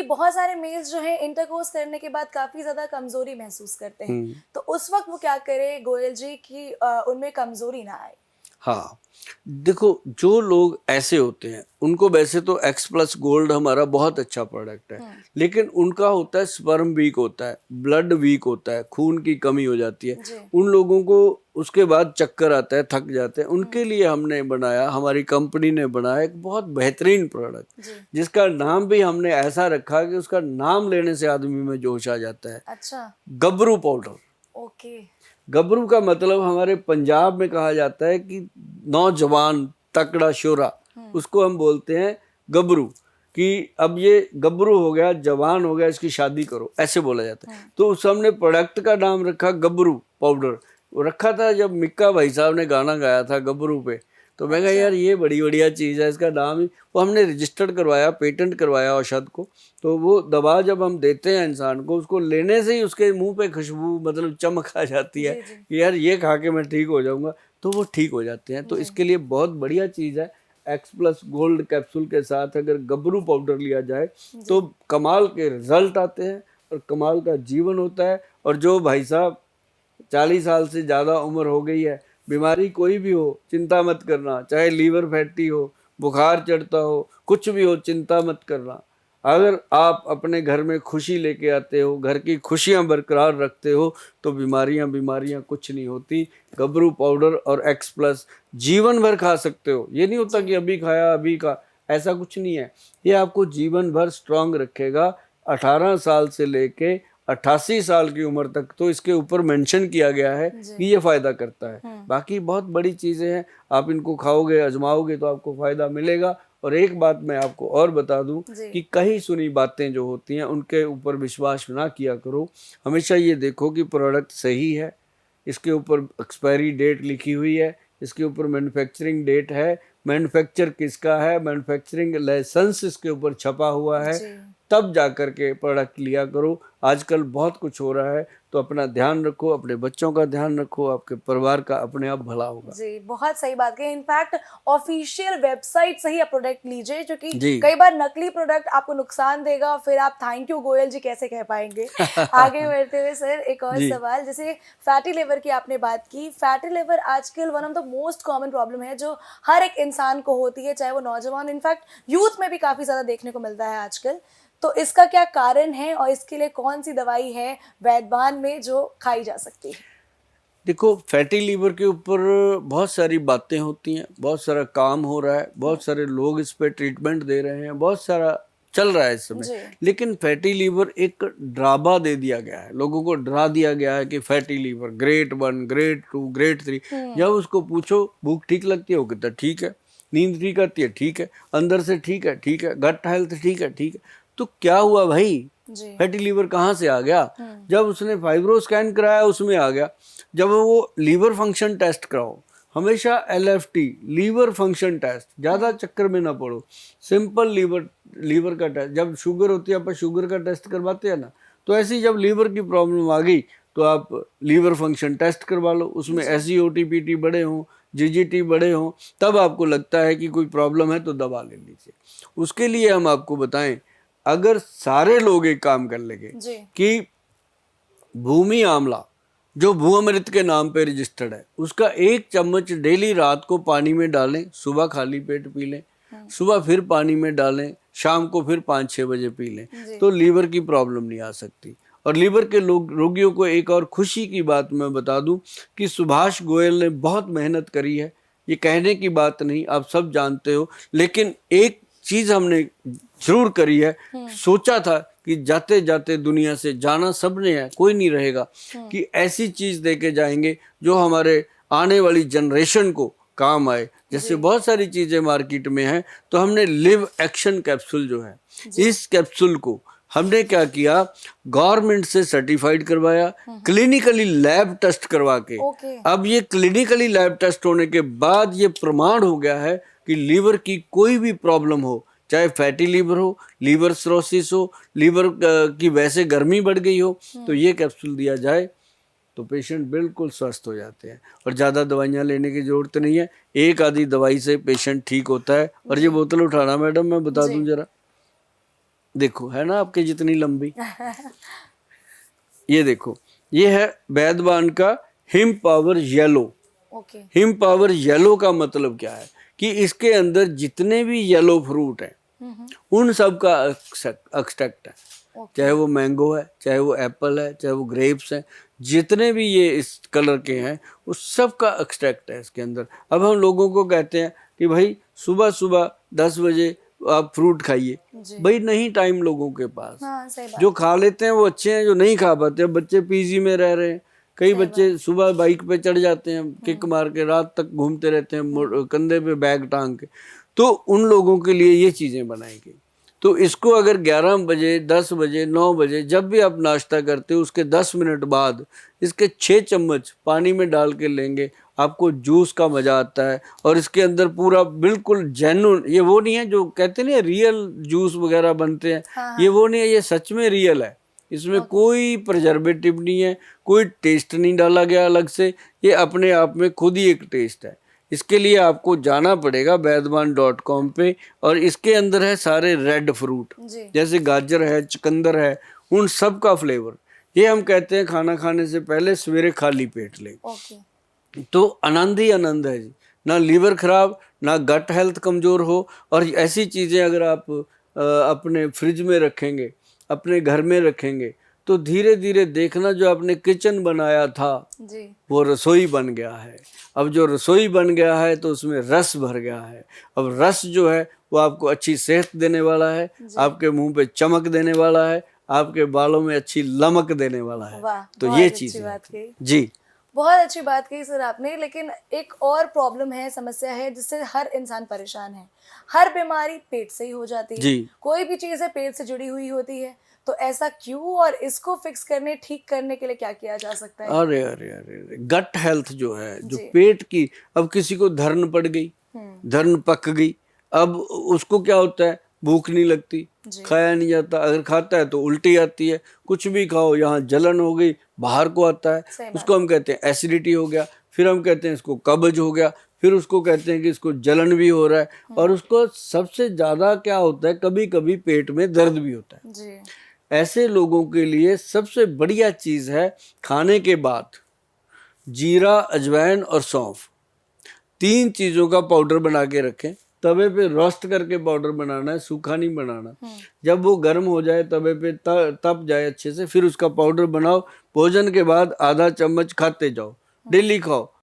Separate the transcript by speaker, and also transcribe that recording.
Speaker 1: बहुत सारे मेल्स जो हैं इंटरकोर्स करने के बाद काफ़ी ज़्यादा कमज़ोरी महसूस करते हैं। तो उस वक़्त वो क्या करें गोयल जी कि उनमें कमज़ोरी ना आए?
Speaker 2: हाँ, देखो जो लोग ऐसे होते हैं उनको वैसे तो एक्स प्लस गोल्ड हमारा बहुत अच्छा प्रोडक्ट है,
Speaker 1: हुँ,
Speaker 2: लेकिन उनका होता है स्पर्म वीक होता है, ब्लड वीक होता है, खून की कमी हो जाती है।
Speaker 1: जी।
Speaker 2: उन लोगों को उसके बाद चक्कर आता है, थक जाते हैं।
Speaker 1: हुँ,
Speaker 2: उनके लिए हमने बनाया, हमारी कंपनी ने बनाया एक बहुत बेहतरीन प्रोडक्ट,
Speaker 1: जी।
Speaker 2: जिसका नाम भी हमने ऐसा रखा कि उसका नाम लेने से आदमी में जोश आ जाता है।
Speaker 1: अच्छा,
Speaker 2: गबरू पाउडर।
Speaker 1: ओके।
Speaker 2: गबरू का मतलब हमारे पंजाब में कहा जाता है कि नौजवान तकड़ा शोरा,
Speaker 1: हुँ,
Speaker 2: उसको हम बोलते हैं गबरू। कि अब ये गबरू हो गया, जवान हो गया, इसकी शादी करो, ऐसे बोला जाता है।
Speaker 1: हुँ,
Speaker 2: तो उस हमने प्रोडक्ट का नाम रखा गबरू पाउडर। वो रखा था जब मिक्का भाई साहब ने गाना गाया था गबरू पे, तो मैं कहा
Speaker 1: अच्छा।
Speaker 2: यार ये बड़ी बढ़िया चीज़ है, इसका नाम ही वो हमने रजिस्टर्ड करवाया, पेटेंट करवाया औषध को। तो वो दवा जब हम देते हैं इंसान को, उसको लेने से ही उसके मुंह पे खुशबू मतलब चमक आ जाती है
Speaker 1: जी, जी,
Speaker 2: कि यार ये खा के मैं ठीक हो जाऊंगा, तो वो ठीक हो जाते हैं। तो
Speaker 1: जी,
Speaker 2: इसके लिए बहुत बढ़िया चीज़ है। एक्स प्लस गोल्ड कैप्सूल के साथ अगर गबरू पाउडर लिया जाए तो
Speaker 1: जी।
Speaker 2: कमाल के रिजल्ट आते हैं और कमाल का जीवन होता है। और जो भाई साहब 40 साल से ज़्यादा उम्र हो गई है, बीमारी कोई भी हो चिंता मत करना, चाहे लीवर फैटी हो, बुखार चढ़ता हो, कुछ भी हो चिंता मत करना। अगर आप अपने घर में खुशी लेके आते हो, घर की खुशियां बरकरार रखते हो, तो बीमारियां बीमारियां कुछ नहीं होती। गबरू पाउडर और एक्स प्लस जीवन भर खा सकते हो। ये नहीं होता
Speaker 1: जी।
Speaker 2: कि अभी खाया अभी खा, ऐसा कुछ नहीं है। ये आपको जीवन भर स्ट्रांग रखेगा। 18 साल से लेके 88 साल की उम्र तक तो इसके ऊपर मेंशन किया गया है
Speaker 1: जी।
Speaker 2: कि ये फायदा करता है।
Speaker 1: हुँ,
Speaker 2: बाकी बहुत बड़ी चीजें हैं, आप इनको खाओगे आजमाओगे तो आपको फायदा मिलेगा। और एक बात मैं आपको और बता दूं
Speaker 1: जी।
Speaker 2: कि कहीं सुनी बातें जो होती हैं उनके ऊपर विश्वास ना किया करो। हमेशा ये देखो कि प्रोडक्ट सही है, इसके ऊपर एक्सपायरी डेट लिखी हुई है, इसके ऊपर मैन्युफैक्चरिंग डेट है, मैन्युफैक्चर किसका है, मैन्युफैक्चरिंग लाइसेंस इसके ऊपर छपा हुआ है,
Speaker 1: जी।
Speaker 2: तब जा कर के प्रोडक्ट लिया करो। आजकल बहुत कुछ हो रहा है, तो अपना ध्यान रखो, अपने बच्चों का ध्यान रखो, आपके परिवार का अपने आप भला होगा।
Speaker 1: जी, बहुत सही बात कही। इनफैक्ट ऑफ़िशियल वेबसाइट से ही आप प्रोडक्ट लीजिए, क्योंकि
Speaker 2: जी।
Speaker 1: कई बार नकली प्रोडक्ट आपको नुकसान देगा और फिर आप थैंक यू गोयल जी कैसे कह पाएँगे। आगे बढ़ते हुए सर एक और
Speaker 2: जी।
Speaker 1: सवाल, जैसे फैटी लिवर की आपने बात की। फैटी लिवर आजकल one of the most common problem है जो हर एक इंसान को होती है, चाहे वो नौजवान, इनफैक्ट यूथ में भी काफ़ी ज़्यादा देखने को मिलता है आजकल। तो इसका क्या कारण है और इसके लिए कौन-सी दवाई है वैद्यवान में जो खाई जा सकती है?
Speaker 2: देखो फैटी लीवर के ऊपर बहुत सारी बातें होती हैं, बहुत सारा काम हो रहा है,
Speaker 1: हुँ,
Speaker 2: बहुत सारे लोग इस पे ट्रीटमेंट दे रहे हैं, बहुत सारा चल रहा है इस समय।
Speaker 1: जी।
Speaker 2: लेकिन फैटी लीवर एक ड्रामा दे दिया गया है, लोगों को डरा दिया गया है कि fatty liver grade 1 grade 2 grade 3।
Speaker 1: हुँ,
Speaker 2: जब उसको पूछो भूख ठीक लगती है, वो कहता है ठीक है, नींद ठीक आती है ठीक है, अंदर से ठीक है ठीक है, गट हेल्थ ठीक है ठीक है। तो क्या हुआ भाई,
Speaker 1: जी।
Speaker 2: फैटी लीवर कहाँ से आ गया?
Speaker 1: हुँ,
Speaker 2: जब उसने फाइब्रो स्कैन कराया उसमें आ गया। जब वो लीवर फंक्शन टेस्ट कराओ, हमेशा LFT लीवर फंक्शन टेस्ट, ज़्यादा
Speaker 1: हुँ,
Speaker 2: चक्कर में ना पड़ो, सिंपल लीवर का टेस्ट। जब शुगर होती है अपन शुगर का टेस्ट करवाते हैं ना, तो ऐसी जब लीवर की प्रॉब्लम आ गई तो आप लीवर फंक्शन टेस्ट करवा लो, उसमें
Speaker 1: जी।
Speaker 2: SGOT-PT बड़े हों, GGT बड़े हों, तब आपको लगता है कि कोई प्रॉब्लम है तो दवा ले लीजिए। उसके लिए हम आपको बताएं, अगर सारे लोग एक काम कर लेंगे
Speaker 1: जी।
Speaker 2: कि भूमि आंवला जो भू अमृत के नाम पे रजिस्टर्ड है, उसका 1 चम्मच डेली रात को पानी में डालें, सुबह खाली पेट पी लें,
Speaker 1: हुँ,
Speaker 2: सुबह फिर पानी में डालें, शाम को फिर 5-6 बजे पी लें,
Speaker 1: जी।
Speaker 2: तो लीवर की प्रॉब्लम नहीं आ सकती। और लीवर के लोग रोगियों को एक और खुशी की बात मैं बता दूं कि सुभाष गोयल ने बहुत मेहनत करी है। ये कहने की बात नहीं, आप सब जानते हो, लेकिन एक चीज हमने जरूर करी है।
Speaker 1: हुँ,
Speaker 2: सोचा था कि जाते जाते दुनिया से जाना सबने है, कोई नहीं रहेगा,
Speaker 1: हुँ,
Speaker 2: कि ऐसी चीज देके जाएंगे जो हमारे आने वाली जनरेशन को काम आए। जैसे
Speaker 1: जी,
Speaker 2: बहुत सारी चीजें मार्केट में हैं, तो हमने लिव एक्शन कैप्सूल जो है,
Speaker 1: जी।
Speaker 2: इस कैप्सूल को हमने क्या किया, गवर्नमेंट से सर्टिफाइड करवाया,
Speaker 1: हुँ, हुँ,
Speaker 2: क्लिनिकली लैब टेस्ट करवा के।
Speaker 1: ओके।
Speaker 2: अब ये क्लिनिकली लैब टेस्ट होने के बाद ये प्रमाण हो गया है कि लीवर की कोई भी प्रॉब्लम हो, चाहे फैटी लीवर हो, लीवर सिरोसिस हो, लीवर की वैसे गर्मी बढ़ गई हो, तो
Speaker 1: हुँ,
Speaker 2: ये कैप्सूल दिया जाए तो पेशेंट बिल्कुल स्वस्थ हो जाते हैं और ज़्यादा दवाइयाँ लेने की ज़रूरत नहीं है। एक आधी दवाई से पेशेंट ठीक होता है। और ये
Speaker 1: जी,
Speaker 2: बोतल उठाना मैडम, मैं बता
Speaker 1: जी।
Speaker 2: दूं जरा, देखो है ना आपके जितनी लंबी, ये देखो, ये है वैद्यवान का him power yellow.
Speaker 1: Okay.
Speaker 2: Him power yellow का मतलब क्या है कि इसके अंदर जितने भी येलो फ्रूट हैं उन सब का एक्सट्रैक्ट है।
Speaker 1: ओके।
Speaker 2: चाहे वो मैंगो है, चाहे वो एप्पल है, चाहे वो ग्रेप्स हैं, जितने भी ये इस कलर के हैं उस सब का एक्सट्रैक्ट है इसके अंदर। अब हम लोगों को कहते हैं कि भाई सुबह सुबह 10 बजे आप फ्रूट खाइए,
Speaker 1: जी।
Speaker 2: भाई नहीं टाइम लोगों के पास।
Speaker 1: हाँ, सही बात।
Speaker 2: जो खा लेते हैं वो अच्छे हैं, जो नहीं खा पाते, अब बच्चे पीजी में रह रहे हैं, कई
Speaker 1: सही
Speaker 2: बच्चे सुबह बाइक पे चढ़ जाते हैं, किक मार के रात तक घूमते रहते हैं कंधे पे बैग टांग के, तो उन लोगों के लिए ये चीज़ें बनाई गई। तो इसको अगर 11 बजे, 10 बजे, 9 बजे जब भी आप नाश्ता करते हो उसके 10 मिनट बाद इसके 6 चम्मच पानी में डाल के लेंगे, आपको जूस का मज़ा आता है। और इसके अंदर पूरा बिल्कुल जेन्युइन, ये वो नहीं है जो कहते नहीं रियल जूस वगैरह बनते हैं,
Speaker 1: हाँ,
Speaker 2: ये वो नहीं है, ये सच में रियल है। इसमें कोई प्रिजर्वेटिव नहीं है, कोई टेस्ट नहीं डाला गया अलग से, ये अपने आप में खुद ही एक टेस्ट है। इसके लिए आपको जाना पड़ेगा वैद्यवान.com पे, और इसके अंदर है सारे रेड फ्रूट,
Speaker 1: जी।
Speaker 2: जैसे गाजर है, चुकंदर है, उन सब का फ्लेवर। ये हम कहते हैं खाना खाने से पहले सवेरे खाली पेट लें,
Speaker 1: ओके।
Speaker 2: तो आनंद ही आनंद है जी। ना लीवर खराब, ना गट हेल्थ कमज़ोर हो। और ऐसी चीज़ें अगर आप अपने फ्रिज में रखेंगे, अपने घर में रखेंगे, तो धीरे धीरे देखना जो आपने किचन बनाया था
Speaker 1: जी।
Speaker 2: वो रसोई बन गया है। अब जो रसोई बन गया है तो उसमें रस भर गया है। अब रस जो है वो आपको अच्छी सेहत देने वाला है, आपके मुंह पे चमक देने वाला है, आपके बालों में अच्छी लमक देने वाला है।
Speaker 1: वाह,
Speaker 2: तो
Speaker 1: बहुत
Speaker 2: ये
Speaker 1: अच्छी
Speaker 2: चीज़
Speaker 1: बात कही।
Speaker 2: जी।
Speaker 1: बहुत अच्छी बात कही सर आपने, लेकिन एक और प्रॉब्लम है, समस्या है जिससे हर इंसान परेशान है। हर बीमारी पेट से ही हो जाती है।
Speaker 2: जी।
Speaker 1: कोई भी चीज़ है पेट से जुड़ी हुई होती है, तो ऐसा क्यों, और इसको फिक्स करने, ठीक करने के लिए क्या किया जा सकता है?
Speaker 2: अरे अरे अरे अरे, गट हेल्थ जो है, जो
Speaker 1: जी।
Speaker 2: पेट की, अब किसी को धर्न पड़ गई, धर्न पक गई, अब उसको क्या होता है, भूख नहीं लगती,
Speaker 1: जी।
Speaker 2: खाया नहीं जाता, अगर खाता है तो उल्टी आती है, कुछ भी खाओ यहाँ जलन हो गई, बाहर को आता है,
Speaker 1: सही बात।
Speaker 2: उसको हम कहते हैं एसिडिटी हो गया, फिर हम कहते हैं इसको कब्ज हो गया, फिर उसको कहते हैं कि इसको जलन भी हो रहा है, और उसको सबसे ज़्यादा क्या होता है, कभी कभी पेट में दर्द भी होता है।
Speaker 1: जी।
Speaker 2: ऐसे लोगों के लिए सबसे बढ़िया चीज़ है खाने के बाद जीरा, अजवाइन और सौंफ, 3 चीज़ों का पाउडर बना के रखें। तवे पे रोस्ट करके पाउडर बनाना है, सूखा नहीं बनाना। जब वो गर्म हो जाए, तवे पे तप जाए अच्छे से, फिर उसका पाउडर बनाओ, भोजन के बाद आधा चम्मच खाते जाओ, डेली खाओ,